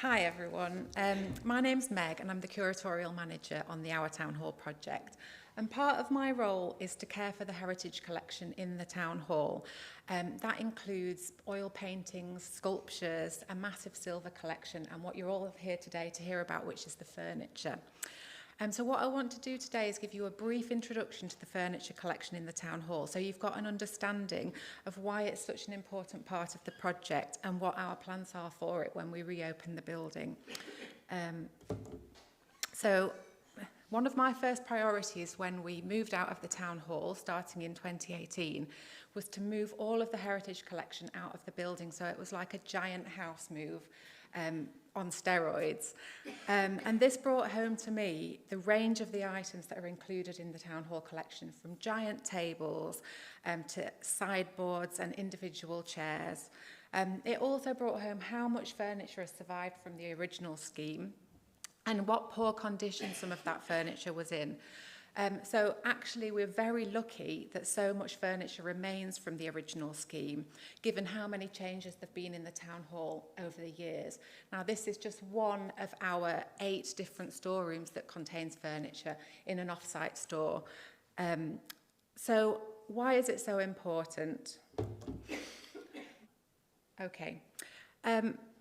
Hi everyone, my name's Meg and I'm the curatorial manager on the Our Town Hall project. And part of my role is to care for the heritage collection in the town hall. That includes oil paintings, sculptures, a massive silver collection, and what you're all here today to hear about, which is the furniture. So what I want to do today is give you a brief introduction to the furniture collection in the town hall, so you've got an understanding of why it's such an important part of the project and what our plans are for it when we reopen the building. So one of my first priorities when we moved out of the town hall, starting in 2018, was to move all of the heritage collection out of the building. So it was like a giant house move on steroids. And this brought home to me the range of the items that are included in the town hall collection, from giant tables to sideboards and individual chairs. It also brought home how much furniture has survived from the original scheme and what poor condition some of that furniture was in. So actually we're very lucky that so much furniture remains from the original scheme, given how many changes there have been in the town hall over the years. Now this is just one of our 8 different storerooms that contains furniture in an off-site store. So why is it so important? Okay.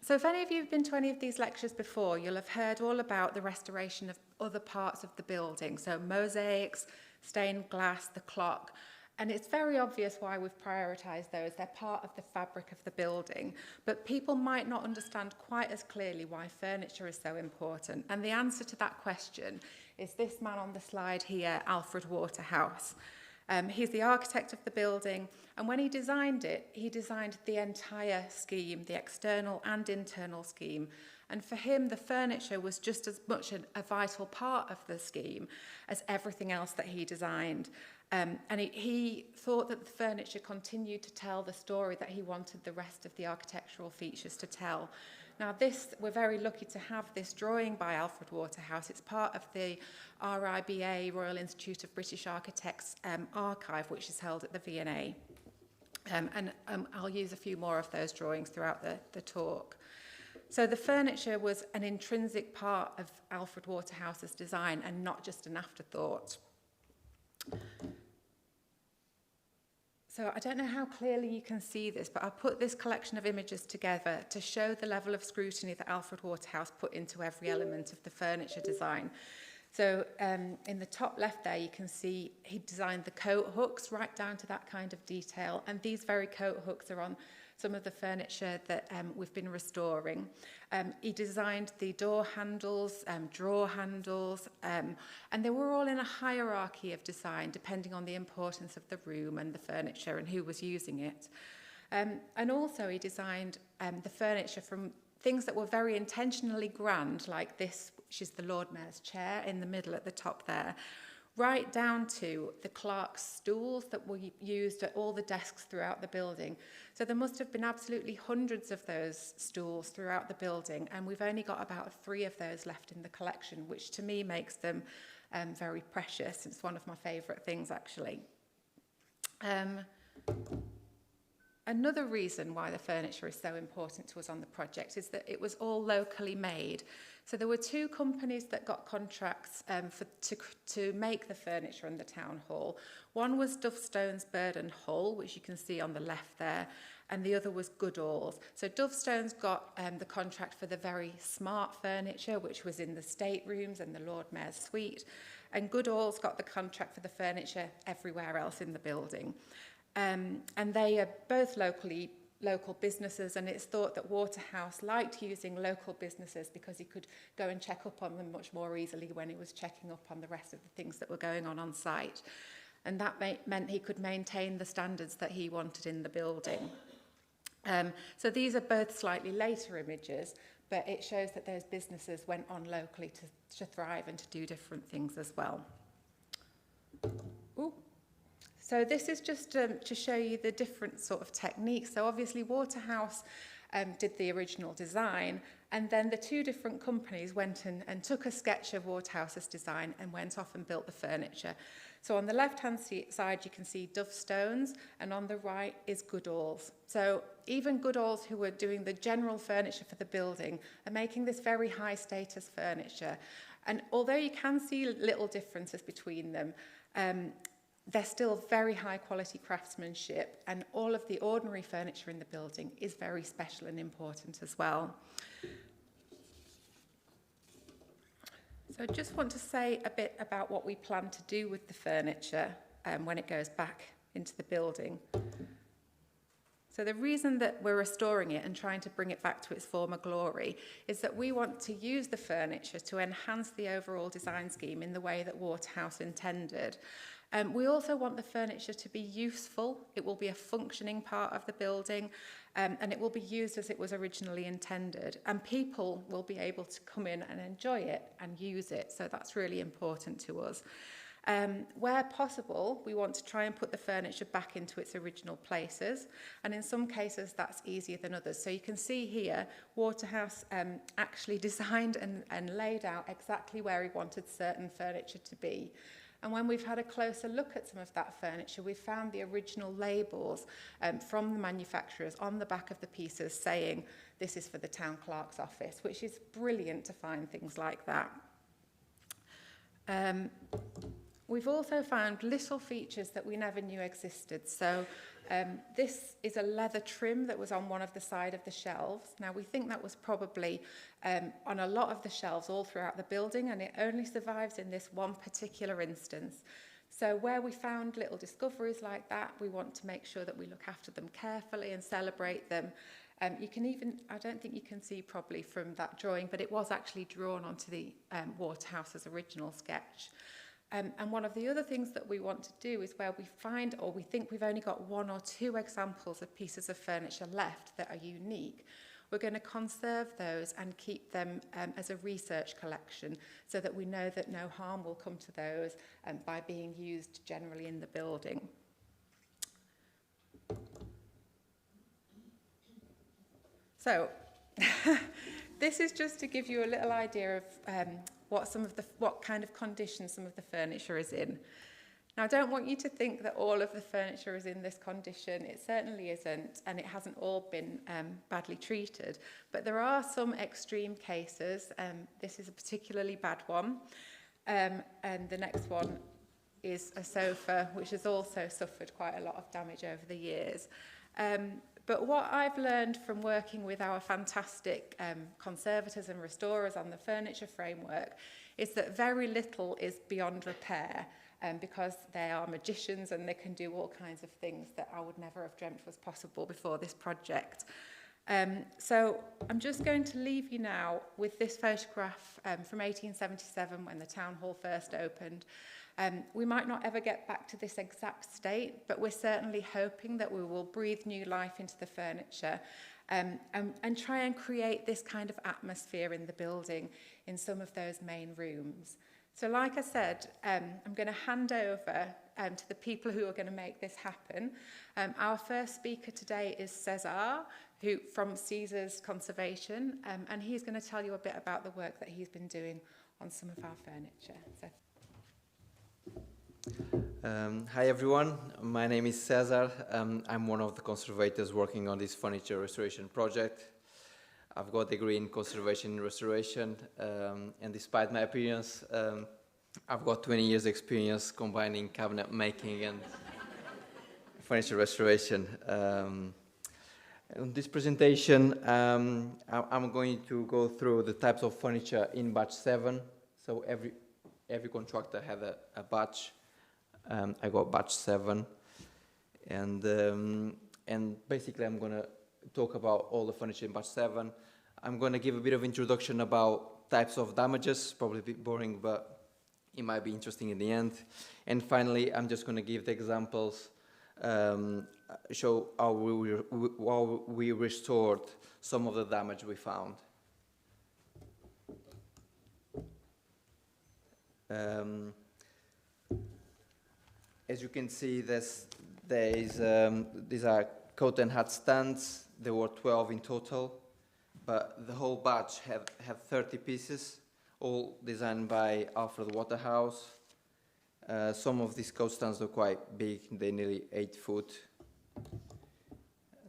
So if any of you have been to any of these lectures before, you'll have heard all about the restoration of other parts of the building. So mosaics, stained glass, the clock. And it's very obvious why we've prioritised those. They're part of the fabric of the building. But people might not understand quite as clearly why furniture is so important. And the answer to that question is this man on the slide here, Alfred Waterhouse. He's the architect of the building, and when he designed it, he designed the entire scheme, the external and internal scheme. And for him, the furniture was just as much a vital part of the scheme as everything else that he designed. And he thought that the furniture continued to tell the story that he wanted the rest of the architectural features to tell. Now we're very lucky to have this drawing by Alfred Waterhouse. It's part of the RIBA, Royal Institute of British Architects archive, which is held at the V&A. And I'll use a few more of those drawings throughout the talk. So the furniture was an intrinsic part of Alfred Waterhouse's design and not just an afterthought. So I don't know how clearly you can see this, but I put this collection of images together to show the level of scrutiny that Alfred Waterhouse put into every element of the furniture design. So in the top left there, you can see he designed the coat hooks right down to that kind of detail. And these very coat hooks are on some of the furniture that we've been restoring. He designed the door handles, drawer handles, and they were all in a hierarchy of design depending on the importance of the room and the furniture and who was using it. And also he designed the furniture from things that were very intentionally grand, like this, which is the Lord Mayor's chair in the middle at the top there, right down to the clerk's stools that were used at all the desks throughout the building. So there must have been absolutely hundreds of those stools throughout the building, and we've only got about 3 of those left in the collection, which to me makes them very precious. It's one of my favourite things, actually. Another reason why the furniture is so important to us on the project is that it was all locally made. So there were 2 companies that got contracts to make the furniture in the town hall. One was Dovestone's Bird and Hull, which you can see on the left there, and the other was Goodall's. So Dovestone's got the contract for the very smart furniture, which was in the staterooms and the Lord Mayor's suite, and Goodall's got the contract for the furniture everywhere else in the building. And they are both local businesses, and it's thought that Waterhouse liked using local businesses because he could go and check up on them much more easily when he was checking up on the rest of the things that were going on site. And that meant he could maintain the standards that he wanted in the building. So these are both slightly later images, but it shows that those businesses went on locally to thrive and to do different things as well. Ooh. So this is just to show you the different sort of techniques. So obviously Waterhouse did the original design, and then the 2 different companies went and took a sketch of Waterhouse's design and went off and built the furniture. So on the left-hand side, you can see Dove stones, and on the right is Goodalls. So even Goodalls, who were doing the general furniture for the building, are making this very high-status furniture. And although you can see little differences between them, they're still very high-quality craftsmanship, and all of the ordinary furniture in the building is very special and important as well. So I just want to say a bit about what we plan to do with the furniture when it goes back into the building. So the reason that we're restoring it and trying to bring it back to its former glory is that we want to use the furniture to enhance the overall design scheme in the way that Waterhouse intended. We also want the furniture to be useful. It will be a functioning part of the building, and it will be used as it was originally intended. And people will be able to come in and enjoy it and use it. So that's really important to us. Where possible, we want to try and put the furniture back into its original places. And in some cases, that's easier than others. So you can see here, Waterhouse actually designed and laid out exactly where he wanted certain furniture to be. And when we've had a closer look at some of that furniture, we've found the original labels from the manufacturers on the back of the pieces saying, this is for the town clerk's office, which is brilliant to find things like that. We've also found little features that we never knew existed. So this is a leather trim that was on one of the side of the shelves. Now, we think that was probably on a lot of the shelves all throughout the building, and it only survives in this one particular instance. So where we found little discoveries like that, we want to make sure that we look after them carefully and celebrate them. You can even, I don't think you can see probably from that drawing, but it was actually drawn onto the Waterhouse's original sketch. And one of the other things that we want to do is where we find, or we think we've only got 1 or 2 examples of pieces of furniture left that are unique, we're going to conserve those and keep them as a research collection so that we know that no harm will come to those by being used generally in the building. So this is just to give you a little idea of what kind of condition some of the furniture is in. Now, I don't want you to think that all of the furniture is in this condition. It certainly isn't, and it hasn't all been badly treated. But there are some extreme cases. This is a particularly bad one. And the next one is a sofa, which has also suffered quite a lot of damage over the years. But what I've learned from working with our fantastic conservators and restorers on the furniture framework is that very little is beyond repair because they are magicians and they can do all kinds of things that I would never have dreamt was possible before this project. So I'm just going to leave you now with this photograph from 1877 when the town hall first opened. We might not ever get back to this exact state, but we're certainly hoping that we will breathe new life into the furniture and try and create this kind of atmosphere in the building in some of those main rooms. So like I said, I'm going to hand over to the people who are going to make this happen. Our first speaker today is Cesar, who from Caesar's Conservation, and he's going to tell you a bit about the work that he's been doing on some of our furniture. So. Hi everyone, my name is Cesar. I'm one of the conservators working on this furniture restoration project. I've got a degree in conservation and restoration, and despite my appearance, I've got 20 years experience combining cabinet making and furniture restoration. In this presentation, I'm going to go through the types of furniture in batch 7. So every contractor had a batch. I got batch 7, and basically I'm going to talk about all the furniture in batch 7. I'm going to give a bit of introduction about types of damages, probably a bit boring, but it might be interesting in the end. And finally, I'm just going to give the examples, show how we restored some of the damage we found. As you can see, these are coat and hat stands. There were 12 in total, but the whole batch had 30 pieces, all designed by Alfred Waterhouse. Some of these coat stands are quite big, they're nearly 8 foot.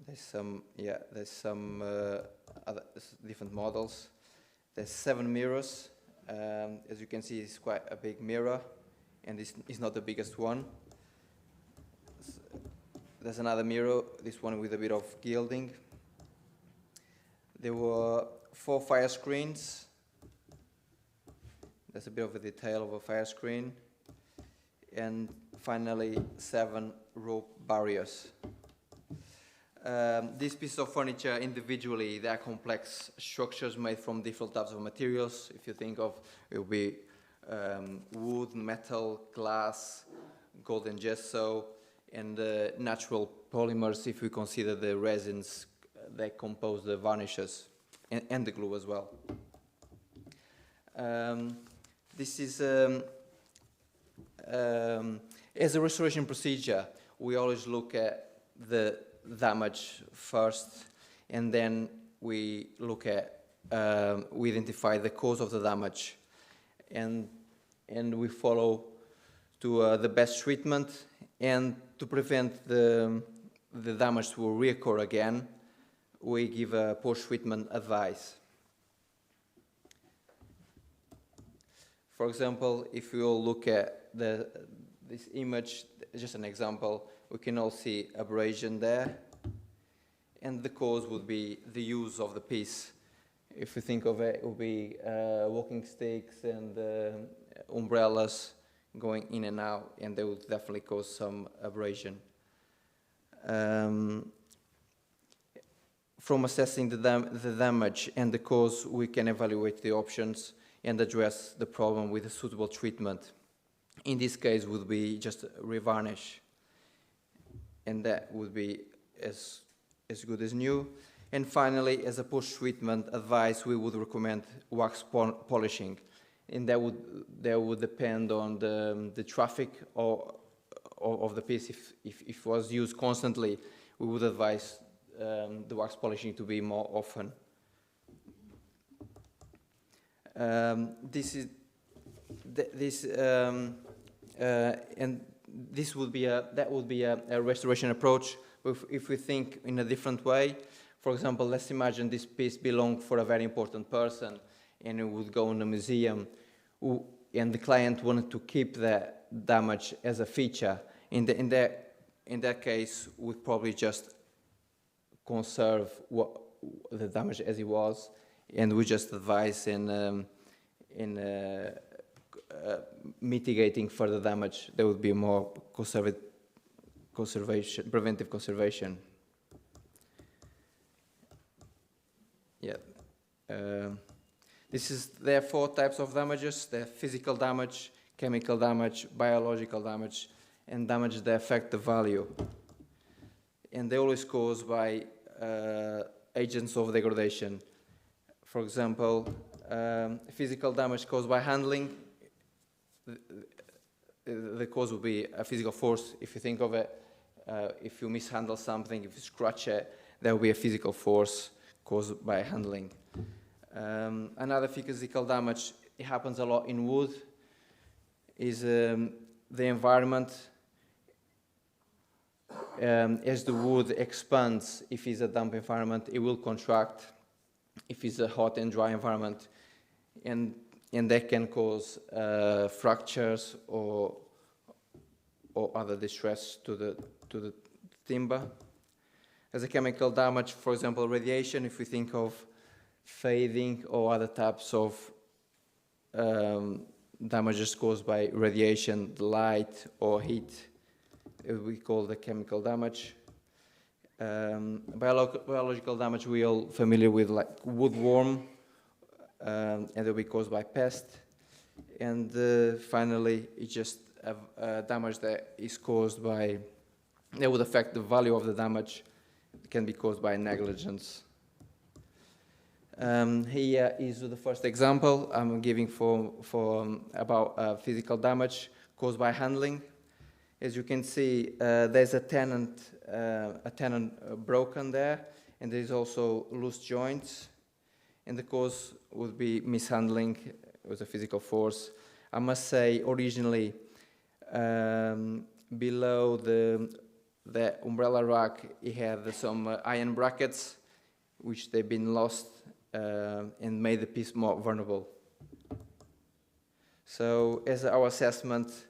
There's some other different models. There's 7 mirrors. As you can see, it's quite a big mirror, and this is not the biggest one. There's another mirror, this one with a bit of gilding. There were 4 fire screens. There's a bit of a detail of a fire screen. And finally, 7 rope barriers. These pieces of furniture individually, they are complex structures made from different types of materials. If you think of, it will be wood, metal, glass, golden gesso, and natural polymers if we consider the resins that compose the varnishes and the glue as well. This is, as a restoration procedure, we always look at the damage first, and then we look at, we identify the cause of the damage, and we follow to the best treatment, and to prevent the damage to reoccur again, we give a post-treatment advice. For example, if we all look at this image, just an example, we can all see abrasion there, and the cause would be the use of the piece. If we think of it, it would be walking sticks and umbrellas going in and out, and they would definitely cause some abrasion. From assessing the damage and the cause, we can evaluate the options and address the problem with a suitable treatment. In this case, would be just revarnish, and that would be as good as new. And finally, as a post-treatment advice, we would recommend wax polishing, and that would depend on the traffic of the piece. If it was used constantly, we would advise the wax polishing to be more often. And this would be a restoration approach. If we think in a different way, for example, let's imagine this piece belonged for a very important person, and it would go in a museum, and the client wanted to keep that damage as a feature. In that case, we'd probably just conserve the damage as it was, and we just advise in mitigating further damage. There would be more preventive conservation. Yeah. There are 4 types of damages: the physical damage, chemical damage, biological damage, and damage that affect the value. And they're always caused by agents of degradation. For example, physical damage caused by handling, the cause would be a physical force. If you think of it, if you mishandle something, if you scratch it, there will be a physical force caused by handling. Another physical damage, it happens a lot in wood, is the environment. As the wood expands, if it's a damp environment, it will contract. If it's a hot and dry environment, and that can cause fractures or other distress to the timber. As a chemical damage, for example, radiation, if we think of fading or other types of damages caused by radiation, light or heat, we call the chemical damage. Biological damage, we all familiar with, like woodworm, and it will be caused by pest. And finally, it's just damage that is caused by, that would affect the value of the damage. It can be caused by negligence. Here is the first example I'm giving about physical damage caused by handling. As you can see, there's a tenon broken there, and there's also loose joints, and the cause would be mishandling. It was a physical force. I must say, originally, Below the umbrella rack, it had some iron brackets, which they've been lost and made the piece more vulnerable. So, as our assessment,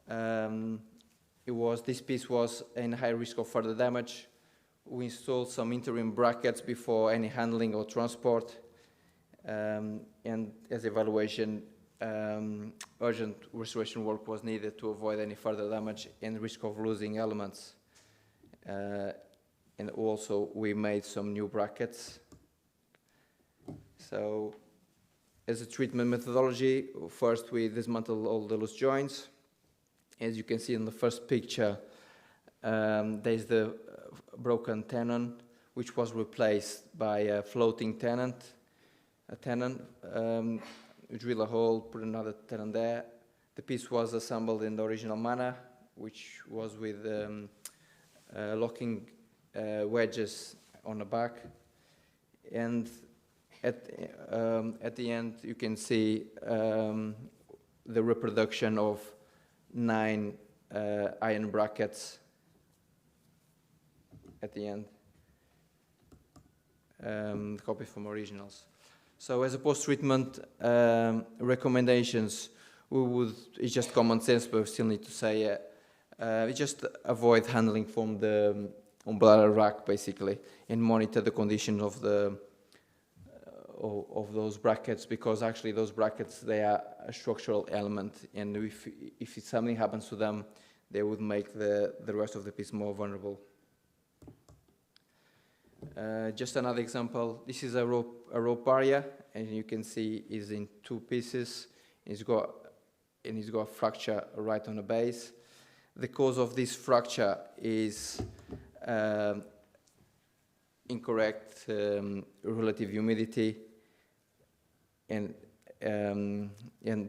this piece was in high risk of further damage. We installed some interim brackets before any handling or transport, and as evaluation, urgent restoration work was needed to avoid any further damage and risk of losing elements. And also we made some new brackets. So, as a treatment methodology, first we dismantle all the loose joints. As you can see in the first picture, there's the broken tenon, which was replaced by a floating tenon. Drill a hole, put another tenon there. The piece was assembled in the original manner, which was with locking wedges on the back. And at the end, you can see the reproduction of 9 iron brackets at the end. Copies from originals. So as a post-treatment recommendations, it's just common sense, but we still need to say it. We just avoid handling from the umbrella rack, basically, and monitor the condition of those brackets, because actually those brackets, they are a structural element, and if something happens to them, they would make the rest of the piece more vulnerable. Just another example. This is a rope barrier, and you can see it's in 2 pieces. It's got a fracture right on the base. The cause of this fracture is incorrect relative humidity and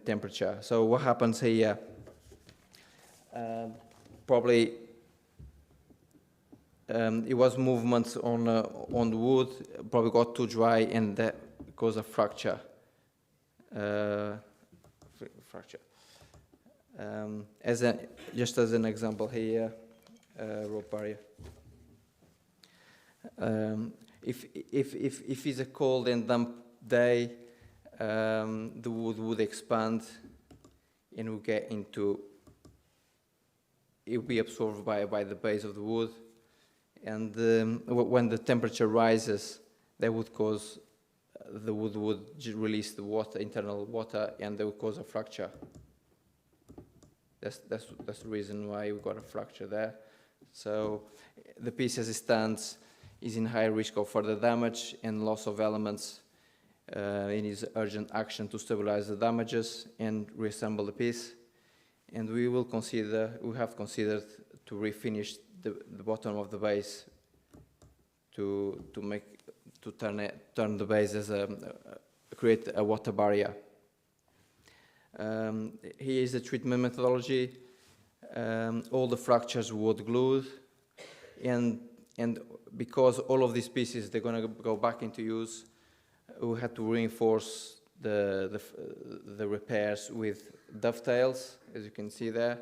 temperature. So what happens here? Probably it was movements on the wood, probably got too dry, and that caused a fracture. Just as an example here, rope barrier. If it's a cold and damp day, the wood would expand and will get into. It will be absorbed by the base of the wood. And when the temperature rises, that would cause the wood would release the water, internal water, and that would cause a fracture. That's the reason why we got a fracture there. So the piece as it stands is in high risk of further damage and loss of elements. It needs urgent action to stabilize the damages and reassemble the piece. And we have considered to refinish the bottom of the base to turn the base as create a water barrier. Here is the treatment methodology. All the fractures wood glued, and because all of these pieces they're going to go back into use, we had to reinforce the repairs with dovetails, as you can see there,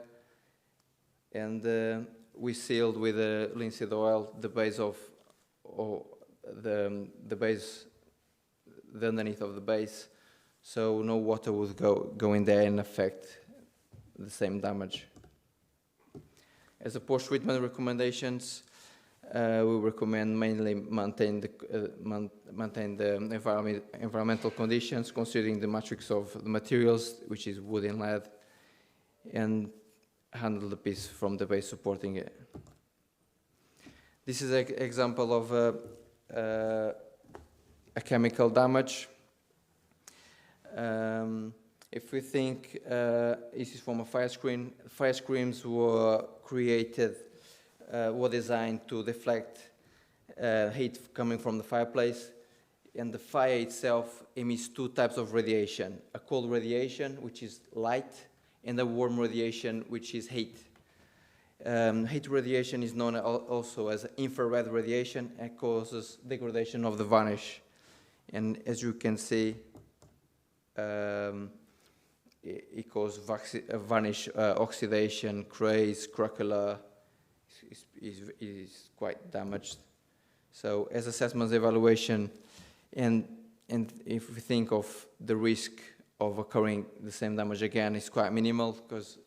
and we sealed with linseed oil the base of the base, the underneath of the base, so no water would go in there and affect the same damage. As a post-treatment recommendations, we recommend mainly maintain the environmental conditions, considering the matrix of the materials, which is wood and lead, and handle the piece from the base supporting it. This is an example of a chemical damage. If we think this is from a fire screen, fire screens were created, were designed to deflect heat coming from the fireplace, and the fire itself emits 2 types of radiation: a cold radiation, which is light, and a warm radiation, which is heat. Heat radiation is known also as infrared radiation and causes degradation of the varnish. And as you can see, it causes varnish oxidation, craze, cracula, is quite damaged. So as assessments evaluation, and if we think of the risk of occurring the same damage again, it's quite minimal, because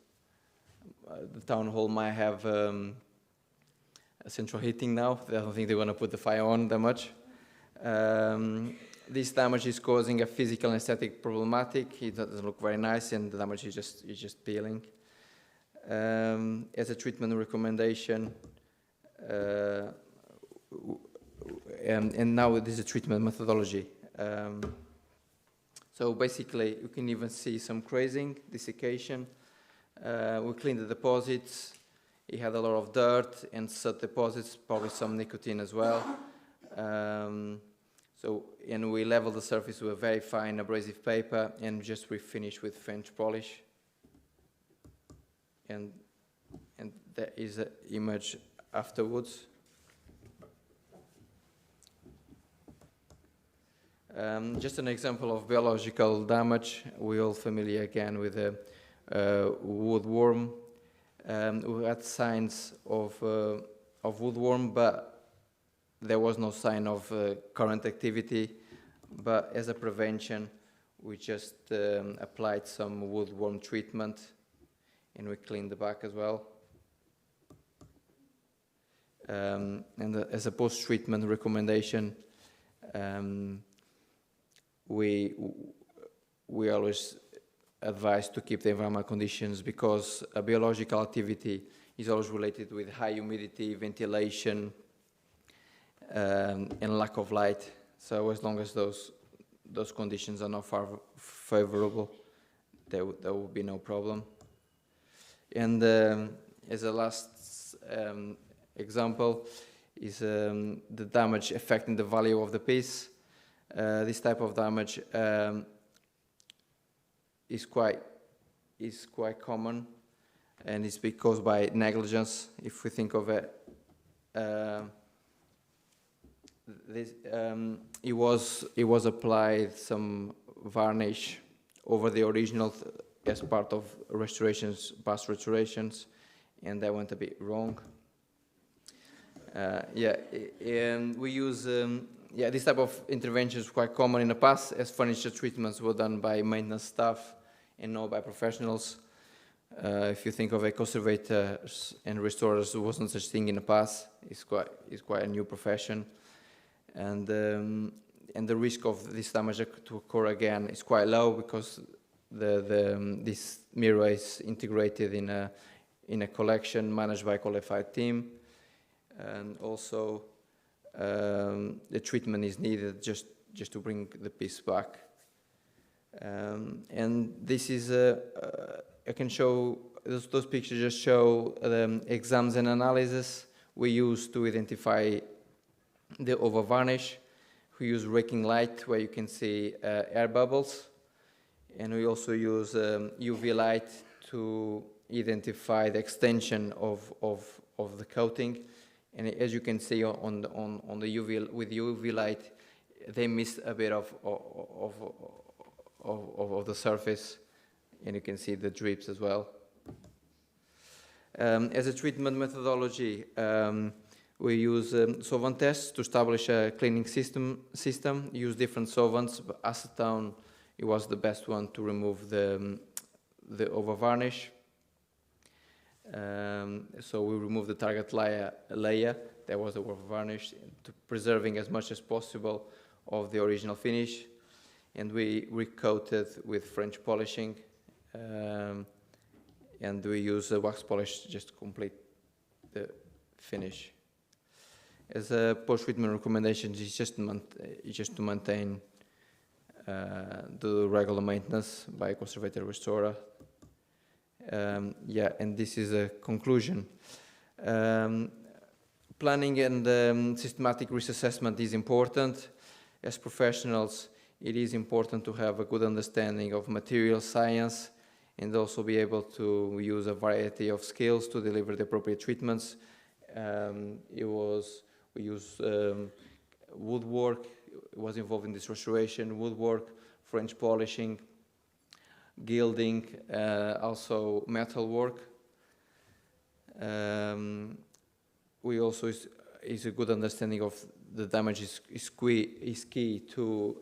the town hall might have a central heating now. I don't think they're going to put the fire on that much. This damage is causing a physical and aesthetic problematic. It doesn't look very nice, and the damage is just peeling. As a treatment recommendation, and now this is a treatment methodology. So basically, you can even see some crazing, desiccation. We cleaned the deposits. It had a lot of dirt and soot deposits, probably some nicotine as well. And we leveled the surface with a very fine abrasive paper and just refinish with French polish. And there is an image afterwards. Just an example of biological damage. We're all familiar again with the woodworm. We had signs of woodworm, but there was no sign of current activity. But as a prevention, we just applied some woodworm treatment, and we cleaned the back as well. And as a post-treatment recommendation, we always advise to keep the environmental conditions, because a biological activity is always related with high humidity, ventilation, and lack of light. So as long as those conditions are not favorable, there will be no problem. And as a last example is the damage affecting the value of the piece. This type of damage is quite common, and it's caused by negligence. If we think of it, it was applied some varnish over the original as part of restorations, past restorations, and that went a bit wrong. And we use this type of intervention is quite common in the past, as furniture treatments were done by maintenance staff and not by professionals. If you think of it, conservators and restorers, there wasn't such thing in the past. It's quite a new profession, and the risk of this damage to occur again is quite low, because this mirror is integrated in a collection managed by a qualified team, and also the treatment is needed just to bring the piece back. And this is I can show those pictures. Just show exams and analysis we use to identify the over varnish. We use raking light, where you can see air bubbles, and we also use UV light to identify the extension of the coating. And as you can see on the UV, with UV light, they miss a bit of the surface, and you can see the drips as well. As a treatment methodology, we use solvent tests to establish a cleaning system. Use different solvents, but acetone, it was the best one to remove the over varnish. So we removed the target layer that was over varnish, to preserving as much as possible of the original finish, and we recoated with French polishing, and we use a wax polish just to complete the finish. As a post-treatment recommendation, it's just to maintain the regular maintenance by a conservator restorer. And this is a conclusion. Planning and systematic risk assessment is important. As professionals, it is important to have a good understanding of material science, and also be able to use a variety of skills to deliver the appropriate treatments. We use woodwork. It was involved in this restoration, woodwork, French polishing, gilding, also metal work. We also is a good understanding of the damage is key to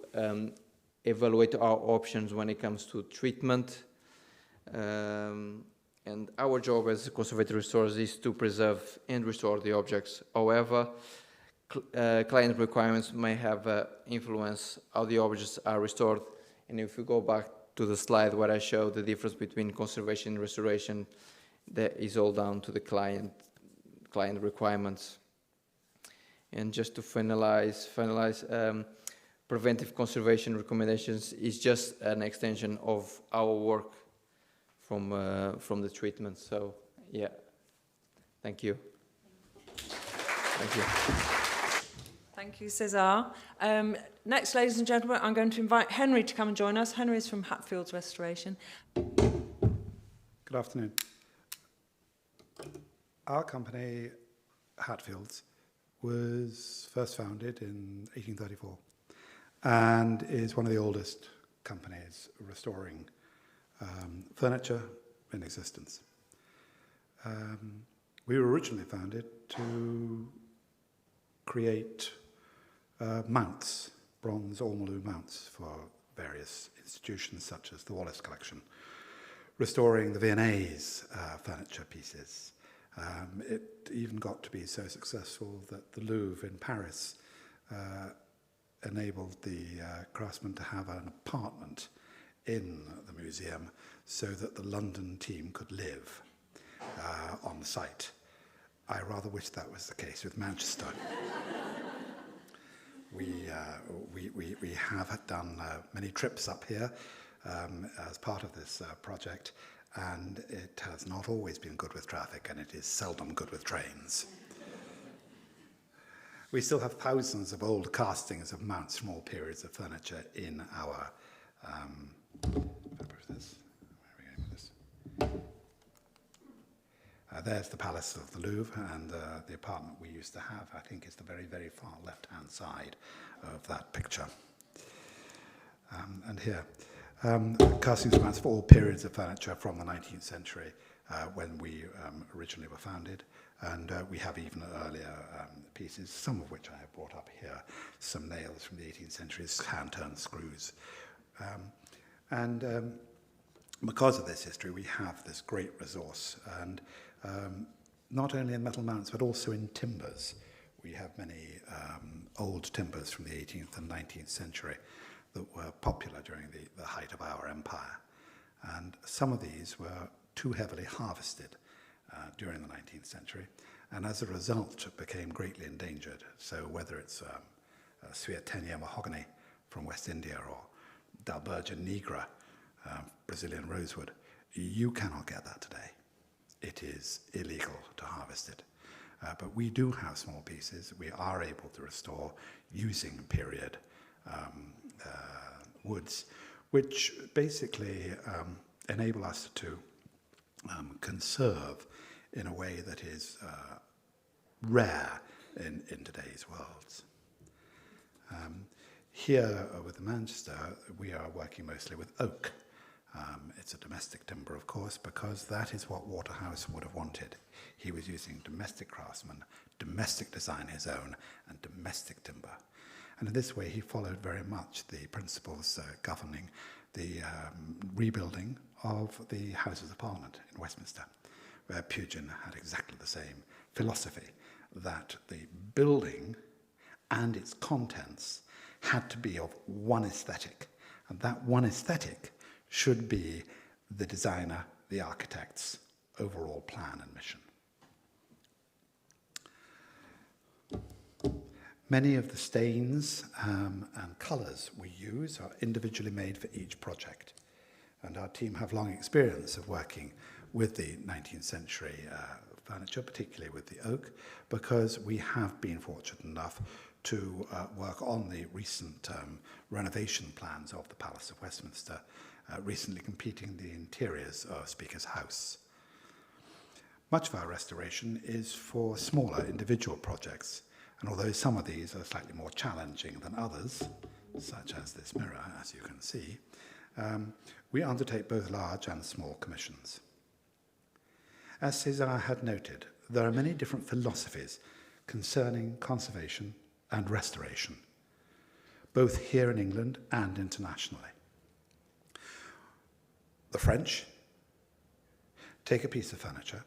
evaluate our options when it comes to treatment. And our job as conservatory restorers is to preserve and restore the objects. However, client requirements may have influence how the objects are restored. And if we go back to the slide where I showed the difference between conservation and restoration, that is all down to the client requirements. And just to finalize, preventive conservation recommendations is just an extension of our work from the treatment. So, yeah, thank you. Thank you. Thank you, Cesar. Next, ladies and gentlemen, I'm going to invite Henry to come and join us. Henry is from Hatfields Restoration. Good afternoon. Our company, Hatfields, was first founded in 1834 and is one of the oldest companies restoring furniture in existence. We were originally founded to create mounts, bronze ormolu mounts for various institutions such as the Wallace Collection, restoring the Viennese furniture pieces. It even got to be so successful that the Louvre in Paris enabled the craftsmen to have an apartment in the museum so that the London team could live on site. I rather wish that was the case with Manchester. We have done many trips up here as part of this project, and it has not always been good with traffic, and it is seldom good with trains. We still have thousands of old castings of mounts from all periods of furniture in our there's the Palace of the Louvre, and the apartment we used to have, I think, is the very, very far left-hand side of that picture. And here, castings of mounts for all periods of furniture from the 19th century when we originally were founded, and we have even earlier pieces, some of which I have brought up here, some nails from the 18th century, hand-turned screws. Because of this history, we have this great resource, and not only in metal mounts, but also in timbers. We have many old timbers from the 18th and 19th century that were popular during the height of our empire. And some of these were too heavily harvested during the 19th century, and as a result became greatly endangered. So whether it's Suetenia mahogany from West India or Dalbergia nigra, Brazilian rosewood, you cannot get that today. It is illegal to harvest it. But we do have small pieces we are able to restore using period woods, which basically enable us to conserve in a way that is rare in today's worlds. Here with Manchester, we are working mostly with oak. It's a domestic timber, of course, because that is what Waterhouse would have wanted. He was using domestic craftsmen, domestic design his own, and domestic timber. And in this way, he followed very much the principles governing the rebuilding of the Houses of Parliament in Westminster, where Pugin had exactly the same philosophy, that the building and its contents had to be of one aesthetic, and that one aesthetic should be the designer, the architect's overall plan and mission. Many of the stains and colours we use are individually made for each project, and our team have long experience of working with the 19th century furniture, particularly with the oak, because we have been fortunate enough to work on the recent renovation plans of the Palace of Westminster, recently completing the interiors of Speaker's House. Much of our restoration is for smaller individual projects, and although some of these are slightly more challenging than others, such as this mirror, as you can see, we undertake both large and small commissions. As César had noted, there are many different philosophies concerning conservation and restoration, both here in England and internationally. The French take a piece of furniture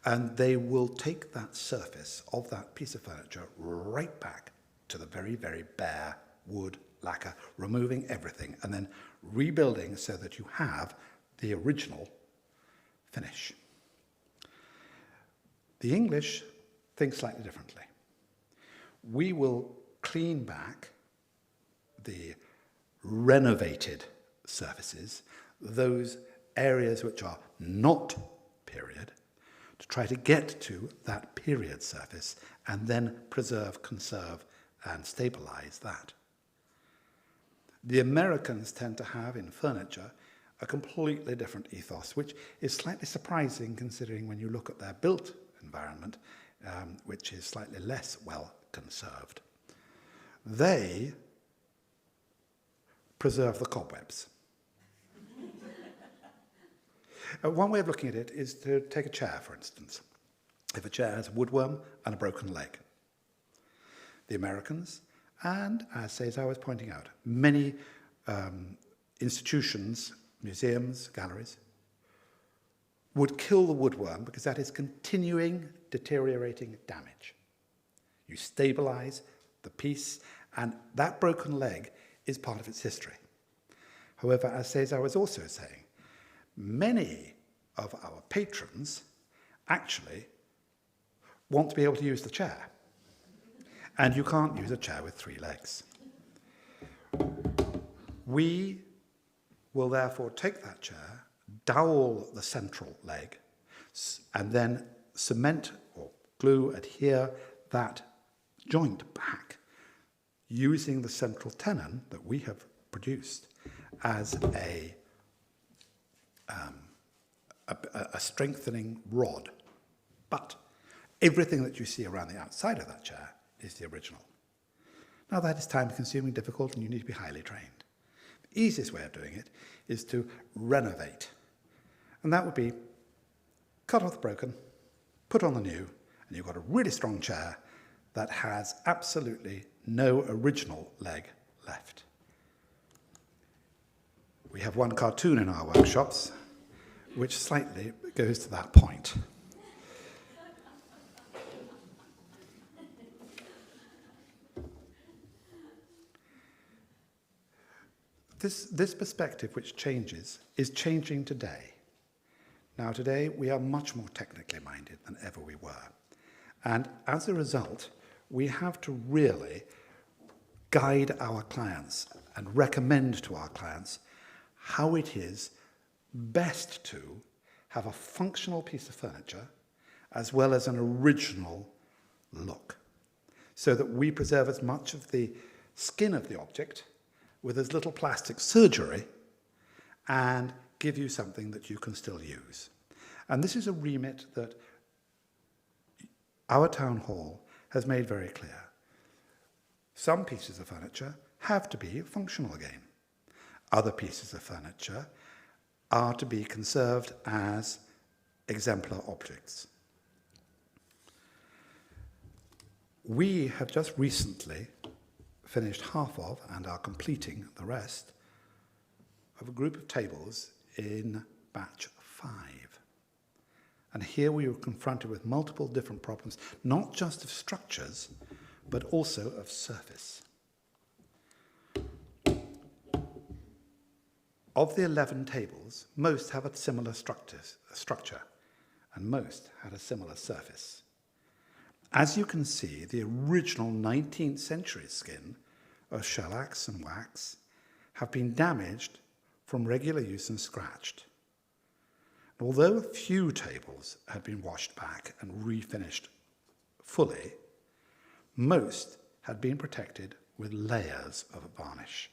and they will take that surface of that piece of furniture right back to the very, very bare wood lacquer, removing everything and then rebuilding so that you have the original finish. The English think slightly differently. We will clean back the renovated surfaces, those areas which are not period, to try to get to that period surface and then preserve, conserve, and stabilize that. The Americans tend to have in furniture a completely different ethos, which is slightly surprising considering when you look at their built environment, which is slightly less well conserved. They preserve the cobwebs. One way of looking at it is to take a chair, for instance. If a chair has a woodworm and a broken leg. The Americans, and as César was pointing out, many institutions, museums, galleries, would kill the woodworm because that is continuing deteriorating damage. You stabilize the piece, and that broken leg is part of its history. However, as César was also saying, many of our patrons actually want to be able to use the chair. And you can't use a chair with 3 legs. We will therefore take that chair, dowel the central leg, and then cement or glue, adhere that joint back using the central tenon that we have produced as a strengthening rod. But everything that you see around the outside of that chair is the original. Now that is time-consuming, difficult, and you need to be highly trained. The easiest way of doing it is to renovate. And that would be cut off the broken, put on the new, and you've got a really strong chair that has absolutely no original leg left. We have one cartoon in our workshops which slightly goes to that point. This perspective which changes is changing today. Now today we are much more technically minded than ever we were. And as a result, we have to really guide our clients and recommend to our clients how it is best to have a functional piece of furniture as well as an original look, so that we preserve as much of the skin of the object with as little plastic surgery and give you something that you can still use. And this is a remit that our town hall has made very clear. Some pieces of furniture have to be functional again. Other pieces of furniture are to be conserved as exemplar objects. We have just recently finished half of, and are completing the rest, of a group of tables in batch 5. And here we were confronted with multiple different problems, not just of structures, but also of surface. Of the 11 tables, most have a similar structure, and most had a similar surface. As you can see, the original 19th century skin of shellacs and wax have been damaged from regular use and scratched. Although a few tables had been washed back and refinished fully, most had been protected with layers of varnish.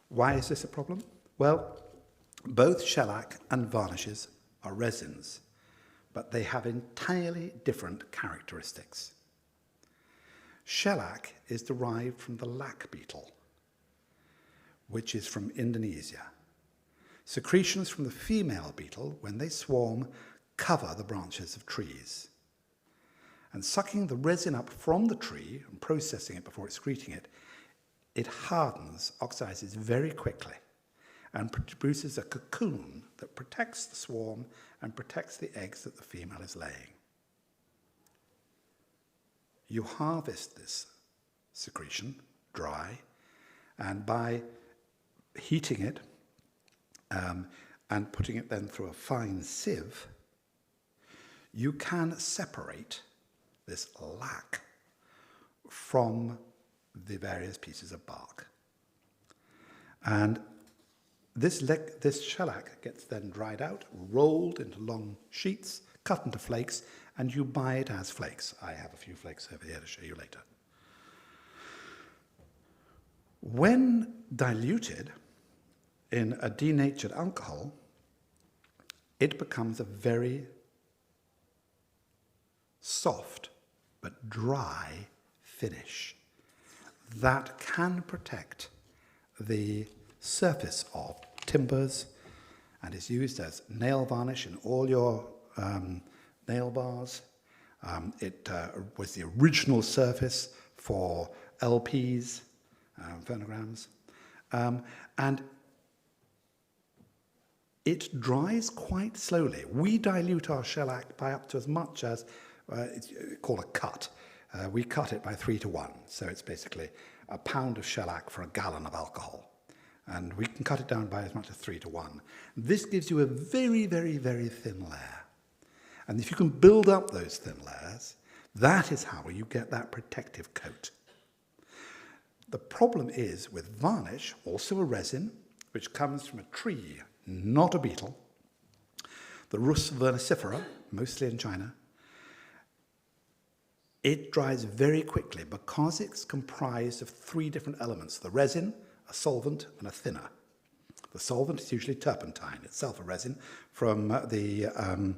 Why is this a problem? Well, both shellac and varnishes are resins, but they have entirely different characteristics. Shellac is derived from the lac beetle. which is from Indonesia. Secretions from the female beetle, when they swarm, cover the branches of trees. And sucking the resin up from the tree and processing it before excreting it, it hardens, oxidizes very quickly, and produces a cocoon that protects the swarm and protects the eggs that the female is laying. You harvest this secretion dry, and by heating it and putting it then through a fine sieve, you can separate this lac from the various pieces of bark. And this shellac gets then dried out, rolled into long sheets, cut into flakes, and you buy it as flakes. I have a few flakes over here to show you later. When diluted in a denatured alcohol, it becomes a very soft but dry finish that can protect the surface of timbers and is used as nail varnish in all your nail bars. It was the original surface for LPs, phonograms, and it dries quite slowly. We dilute our shellac by up to as much as, it's called a cut. We cut it by 3 to 1, so it's basically a pound of shellac for a gallon of alcohol. And we can cut it down by as much as 3 to 1. This gives you a very, very, very thin layer. And if you can build up those thin layers, that is how you get that protective coat. The problem is with varnish, also a resin, which comes from a tree, not a beetle, the Rus vernicifera, mostly in China, it dries very quickly because it's comprised of 3 different elements: the resin, a solvent, and a thinner. The solvent is usually turpentine, itself a resin from the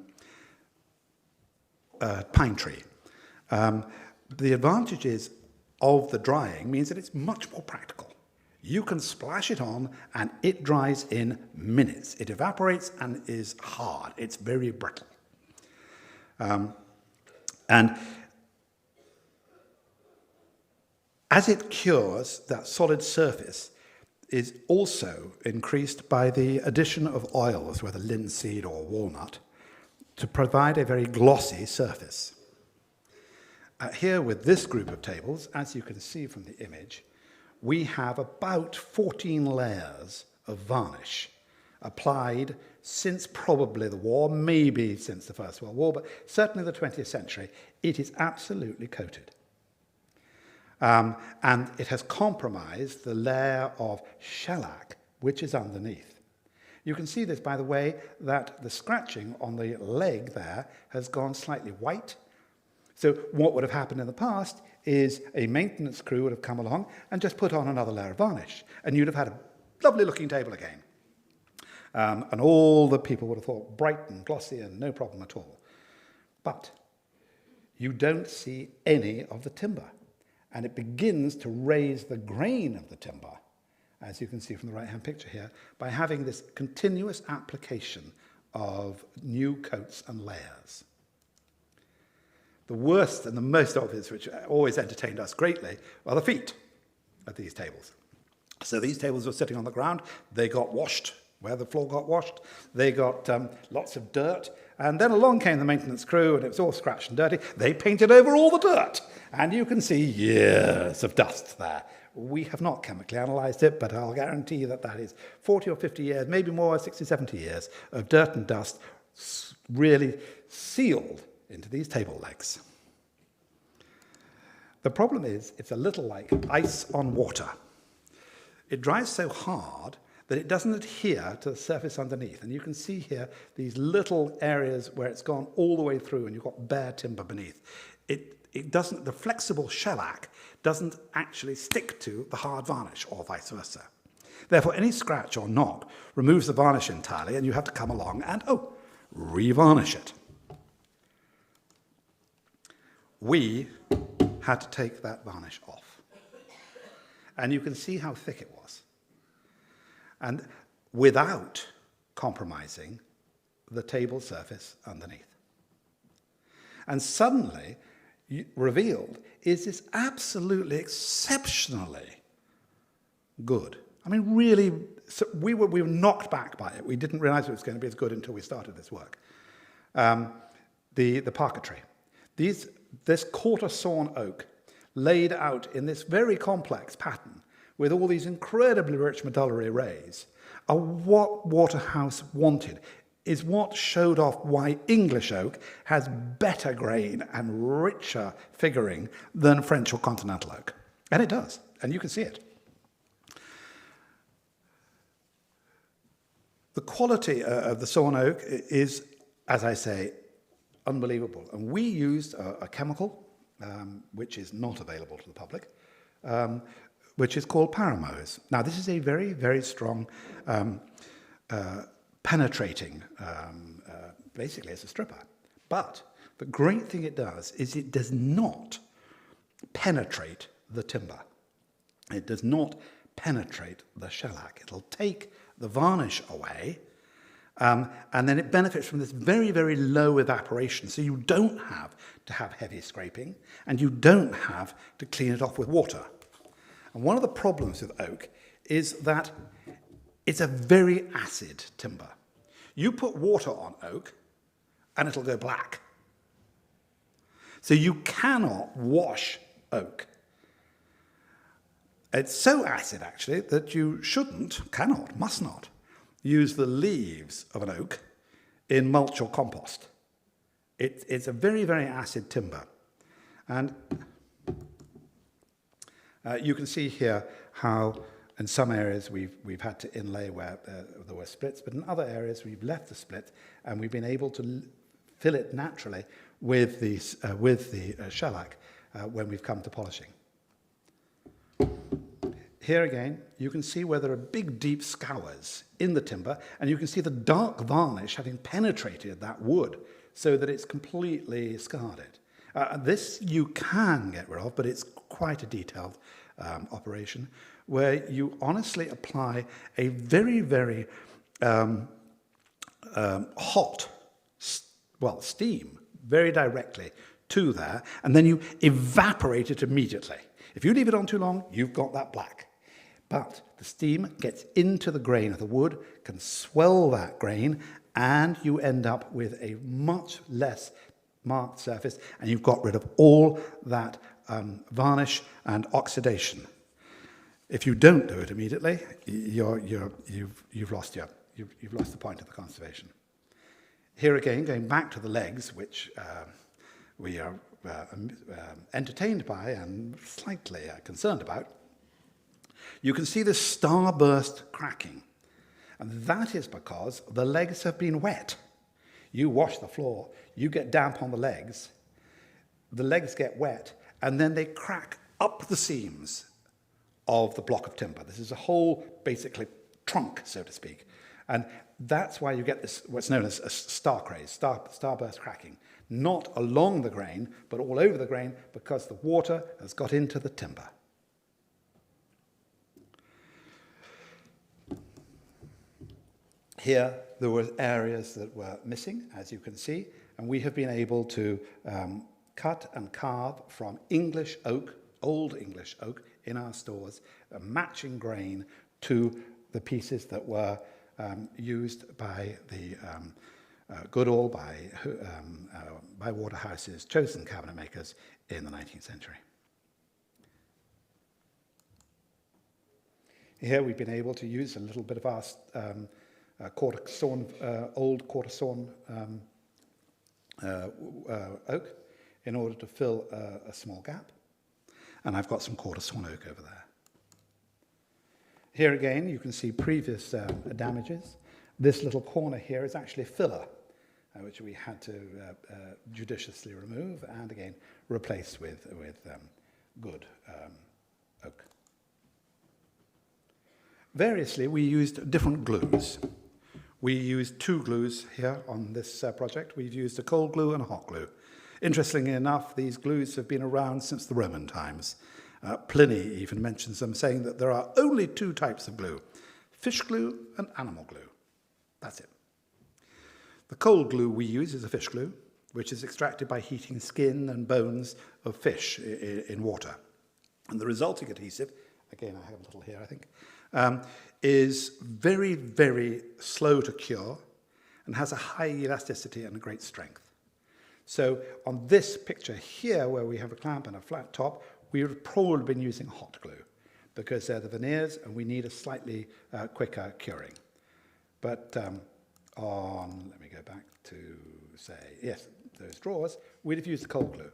pine tree. The advantages of the drying means that it's much more practical. You can splash it on and it dries in minutes. It evaporates and is hard. It's very brittle. And as it cures, that solid surface is also increased by the addition of oils, whether linseed or walnut, to provide a very glossy surface. Here with this group of tables, as you can see from the image, we have about 14 layers of varnish applied since probably the war, maybe since the First World War, but certainly the 20th century. It is absolutely coated. And it has compromised the layer of shellac which is underneath. You can see this, by the way, that the scratching on the leg there has gone slightly white. So what would have happened in the past is a maintenance crew would have come along and just put on another layer of varnish, and you'd have had a lovely looking table again. And all the people would have thought bright and glossy and no problem at all. But you don't see any of the timber. And it begins to raise the grain of the timber, as you can see from the right-hand picture here, by having this continuous application of new coats and layers. The worst and the most obvious, which always entertained us greatly, are the feet of these tables. So these tables were sitting on the ground. They got washed where the floor got washed. They got lots of dirt. And then along came the maintenance crew, and it was all scratched and dirty. They painted over all the dirt. And you can see years of dust there. We have not chemically analysed it, but I'll guarantee you that that is 40 or 50 years, maybe more, 60, 70 years of dirt and dust really sealed into these table legs. The problem is, it's a little like ice on water. It dries so hard that it doesn't adhere to the surface underneath. And you can see here these little areas where it's gone all the way through and you've got bare timber beneath. It doesn't, the flexible shellac doesn't actually stick to the hard varnish or vice versa. Therefore, any scratch or knock removes the varnish entirely and you have to come along and, re-varnish it. We had to take that varnish off. And you can see how thick it was. and without compromising the table surface underneath. And suddenly, revealed is this absolutely exceptionally good. I mean, really, so we were knocked back by it. We didn't realize it was going to be as good until we started this work. The parquetry. This quarter sawn oak laid out in this very complex pattern with all these incredibly rich medullary rays are what Waterhouse wanted, is what showed off why English oak has better grain and richer figuring than French or continental oak. And it does, and you can see it. The quality of the sawn oak is, as I say, unbelievable. And we used a chemical, which is not available to the public, which is called Paramose. Now, this is a very, very strong penetrating, basically it's a stripper. But the great thing it does is it does not penetrate the timber. It does not penetrate the shellac. It'll take the varnish away, and then it benefits from this very, very low evaporation, so you don't have to have heavy scraping, and you don't have to clean it off with water. And one of the problems with oak is that it's a very acid timber. You put water on oak, and it'll go black. So you cannot wash oak. It's so acid, actually, that you cannot, must not, use the leaves of an oak in mulch or compost. It's a very, very acid timber. And you can see here how in some areas we've had to inlay where there were splits, but in other areas we've left the split and we've been able to fill it naturally with the shellac when we've come to polishing. Here again, you can see where there are big, deep scours in the timber, and you can see the dark varnish having penetrated that wood so that it's completely scarred it. This you can get rid of, but it's quite a detailed operation where you honestly apply a very, very hot, steam very directly to there, and then you evaporate it immediately. If you leave it on too long, you've got that black. But the steam gets into the grain of the wood, can swell that grain, and you end up with a much less marked surface, and you've got rid of all that varnish and oxidation. If you don't do it immediately, you've lost the point of the conservation. Here again, going back to the legs, which we are entertained by and slightly concerned about, you can see this starburst cracking. And that is because the legs have been wet. You wash the floor, you get damp on the legs get wet, and then they crack up the seams of the block of timber. This is a whole, basically, trunk, so to speak. And that's why you get this, what's known as a starburst cracking. Not along the grain, but all over the grain, because the water has got into the timber. Here, there were areas that were missing, as you can see, and we have been able to cut and carve from English oak, old English oak, in our stores, a matching grain to the pieces that were used by the Goodall, by Waterhouse's chosen cabinet makers in the 19th century. Here we've been able to use a little bit of our old quarter sawn oak in order to fill a small gap. And I've got some quarter sawn oak over there. Here again, you can see previous damages. This little corner here is actually filler, which we had to judiciously remove and again replace with good oak. Variously, we used different glues. We used two glues here on this project. We've used a cold glue and a hot glue. Interestingly enough, these glues have been around since the Roman times. Pliny even mentions them, saying that there are only two types of glue, fish glue and animal glue. That's it. The cold glue we use is a fish glue, which is extracted by heating skin and bones of fish in water. And the resulting adhesive, again I have a little here I think, is very, very slow to cure and has a high elasticity and a great strength. So on this picture here, where we have a clamp and a flat top, we would have probably been using hot glue because they're the veneers and we need a slightly quicker curing. But let me go back to say, yes, those drawers, we'd have used the cold glue.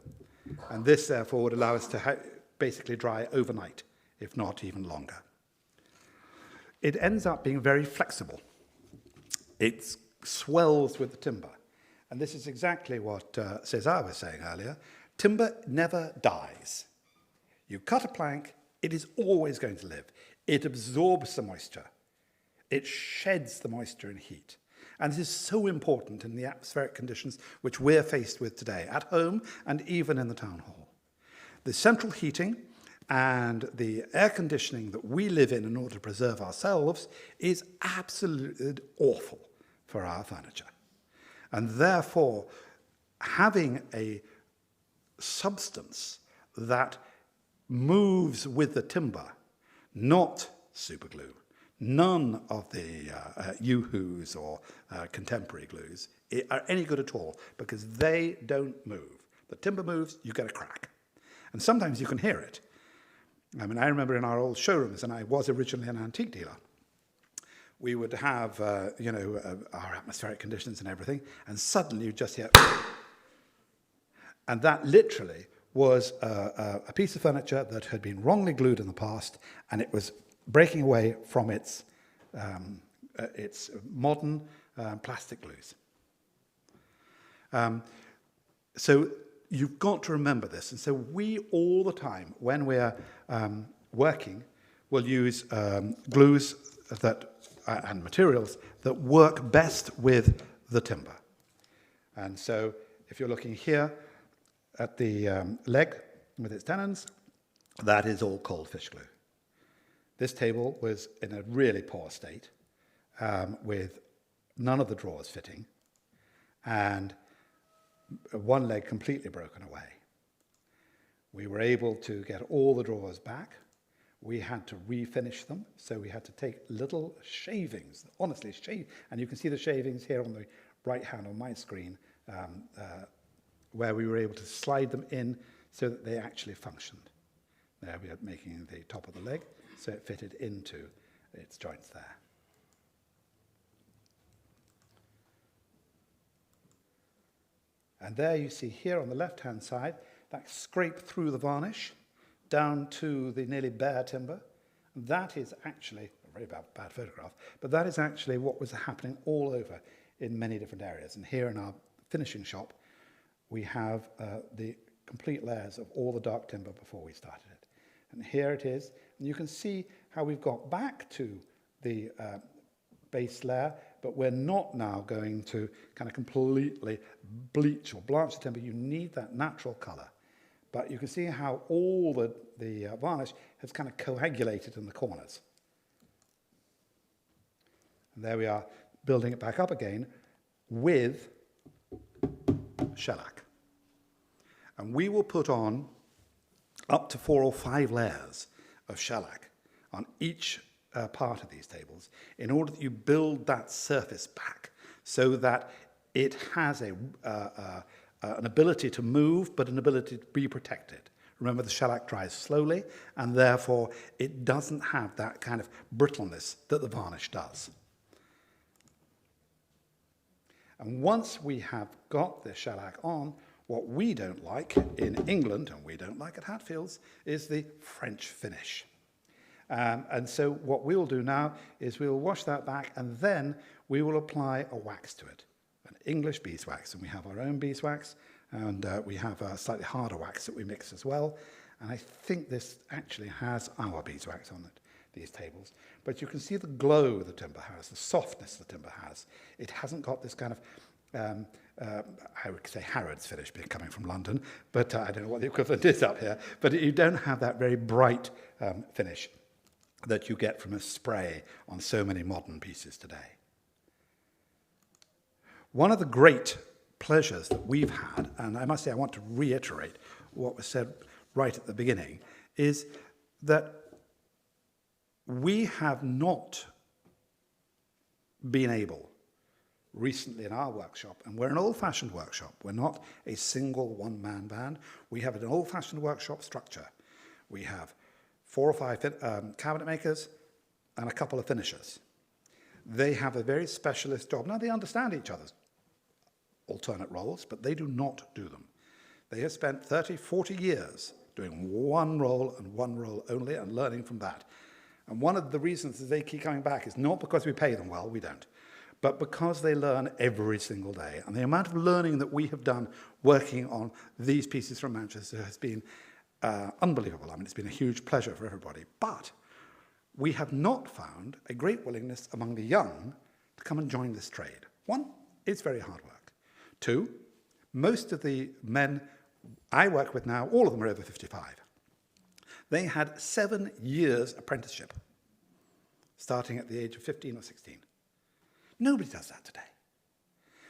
And this therefore would allow us to basically dry overnight, if not even longer. It ends up being very flexible. It swells with the timber. And this is exactly what César was saying earlier. Timber never dies. You cut a plank, it is always going to live. It absorbs the moisture. It sheds the moisture and heat. And this is so important in the atmospheric conditions which we're faced with today, at home and even in the town hall. The central heating and the air conditioning that we live in order to preserve ourselves is absolutely awful for our furniture. And therefore, having a substance that moves with the timber, not superglue, none of the Yoo-hoos or contemporary glues are any good at all because they don't move. The timber moves, you get a crack. And sometimes you can hear it. I mean, I remember in our old showrooms, and I was originally an antique dealer, we would have, our atmospheric conditions and everything, and suddenly you just hear, and that literally was a piece of furniture that had been wrongly glued in the past, and it was breaking away from its modern plastic glues. So you've got to remember this, and so we all the time, when we're working, will use glues that and materials that work best with the timber. And so if you're looking here at the leg with its tenons, that is all cold fish glue. This table was in a really poor state with none of the drawers fitting and one leg completely broken away. We were able to get all the drawers back. We had to refinish them, so we had to take little shavings, honestly, and you can see the shavings here on the right hand on my screen, where we were able to slide them in so that they actually functioned. There we are making the top of the leg, so it fitted into its joints there. And there you see here on the left-hand side, that scrape through the varnish, down to the nearly bare timber. That is actually, a very bad photograph, but that is actually what was happening all over in many different areas. And here in our finishing shop, we have the complete layers of all the dark timber before we started it. And here it is, and you can see how we've got back to the base layer, but we're not now going to kind of completely bleach or blanch the timber. You need that natural color. But you can see how all the varnish has kind of coagulated in the corners. And there we are, building it back up again with shellac. And we will put on up to 4 or 5 layers of shellac on each part of these tables in order that you build that surface back so that it has an ability to move, but an ability to be protected. Remember, the shellac dries slowly, and therefore it doesn't have that kind of brittleness that the varnish does. And once we have got the shellac on, what we don't like in England, and we don't like at Hatfields, is the French finish. And so what we will do now is we will wash that back, and then we will apply a wax to it. English beeswax, and we have our own beeswax, and we have a slightly harder wax that we mix as well. And I think this actually has our beeswax on it, these tables. But you can see the glow the timber has, the softness the timber has. It hasn't got this kind of, I would say Harrods finish, coming from London, but I don't know what the equivalent is up here. But you don't have that very bright finish. that you get from a spray on so many modern pieces today. One of the great pleasures that we've had, and I must say I want to reiterate what was said right at the beginning, is that we have not been able recently in our workshop, and we're an old-fashioned workshop, we're not a single one-man band, we have an old-fashioned workshop structure. We have 4 or 5 cabinet makers and a couple of finishers. They have a very specialist job. Now, they understand each other's alternate roles, but they do not do them. They have spent 30, 40 years doing one role and one role only and learning from that. And one of the reasons that they keep coming back is not because we pay them well, we don't, but because they learn every single day. And the amount of learning that we have done working on these pieces from Manchester has been unbelievable. I mean, it's been a huge pleasure for everybody. But we have not found a great willingness among the young to come and join this trade. 1, it's very hard work. 2, most of the men I work with now, all of them are over 55. They had 7 years apprenticeship, starting at the age of 15 or 16. Nobody does that today.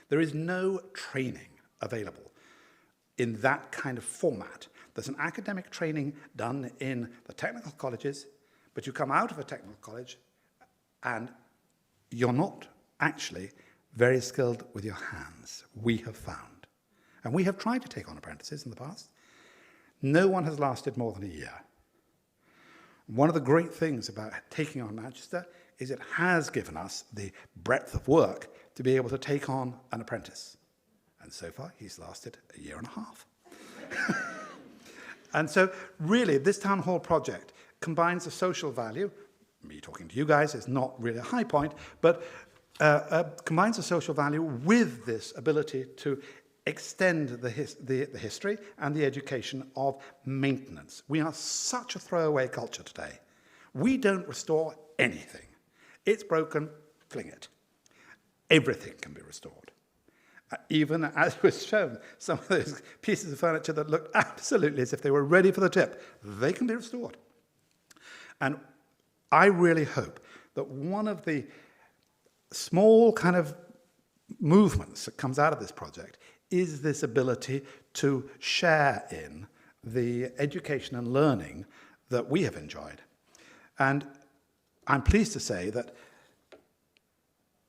There is no training available in that kind of format. There's an academic training done in the technical colleges, but you come out of a technical college and you're not actually very skilled with your hands, we have found. And we have tried to take on apprentices in the past. No one has lasted more than a year. One of the great things about taking on Manchester is it has given us the breadth of work to be able to take on an apprentice. And so far, he's lasted a year and a half. And so, really, this town hall project combines a social value. Me talking to you guys is not really a high point, but combines a social value with this ability to extend the history and the education of maintenance. We are such a throwaway culture today. We don't restore anything. It's broken, fling it. Everything can be restored. Even, as was shown, some of those pieces of furniture that looked absolutely as if they were ready for the tip, they can be restored. And I really hope that one of the small kind of movements that comes out of this project is this ability to share in the education and learning that we have enjoyed. And I'm pleased to say that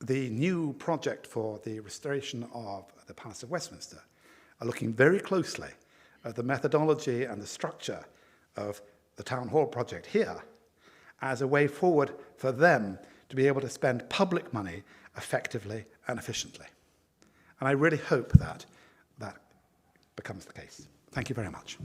the new project for the restoration of the Palace of Westminster are looking very closely at the methodology and the structure of the Town Hall project here as a way forward for them to be able to spend public money effectively and efficiently. And I really hope that that becomes the case. Thank you very much.